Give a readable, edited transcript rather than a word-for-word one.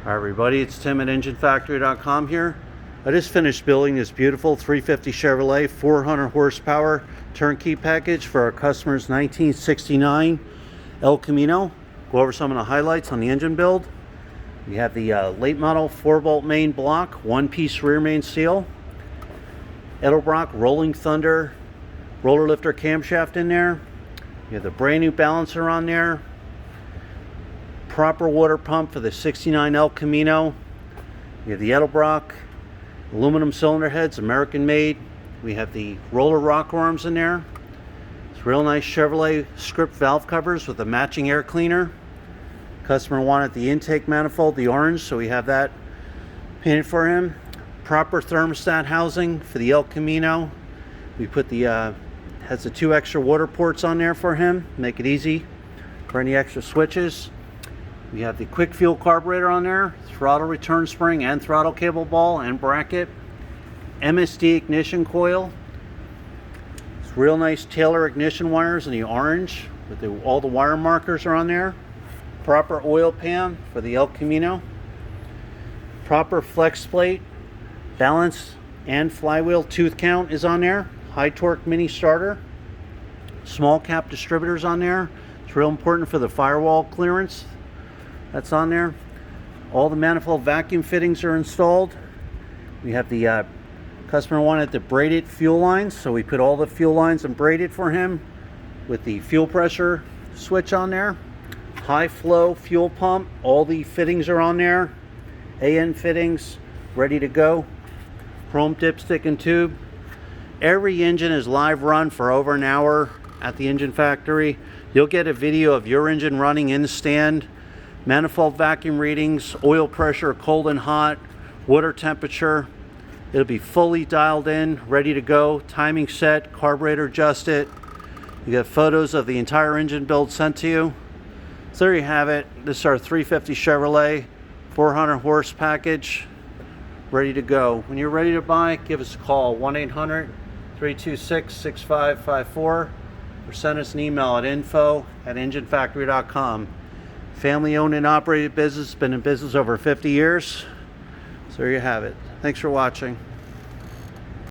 Hi everybody, it's Tim at enginefactory.com here. I just finished building this beautiful 350 Chevrolet 400 horsepower turnkey package for our customer's 1969 El Camino. Go over some of the highlights on the engine build. We have the late model 4-bolt main block, one-piece rear main seal, edelbrock Rollin Thunder Roller lifter camshaft in there. You have the brand new balancer on there. Proper water pump for the 69 El Camino. We have the edelbrock aluminum cylinder heads, American made. We have the roller rocker arms in there. It's real nice Chevrolet script valve covers with a matching air cleaner. Customer wanted the intake manifold, the orange, so we have that painted for him. Proper thermostat housing for the El Camino. We put the has the 2 extra water ports on there for him, make it easy for any extra switches. We have the quick fuel carburetor on there, throttle return spring and throttle cable ball and bracket, MSD ignition coil. It's real nice Taylor ignition wires in the orange with all the wire markers are on there. Proper oil pan for the El Camino. Proper flex plate, balance and flywheel tooth count is on there. High torque mini starter. Small cap distributors on there. It's real important for the firewall clearance. That's on there. All the manifold vacuum fittings are installed. We have the customer wanted the braided fuel lines, so we put all the fuel lines and braided for him with the fuel pressure switch on there. High flow fuel pump, all the fittings are on there. AN fittings ready to go. Chrome dipstick and tube. Every engine is live run for over an hour at the engine factory. You'll get a video of your engine running in the stand. Manifold vacuum readings, oil pressure, cold and hot, water temperature. It'll be fully dialed in, ready to go, timing set, carburetor adjusted. You get photos of the entire engine build sent to you. So there you have it. This is our 350 Chevrolet 400 horse package, ready to go. When you're ready to buy, give us a call, 1-800-326-6554, or send us an email at info@enginefactory.com. Family owned and operated business, been in business over 50 years. So there you have it. Thanks for watching.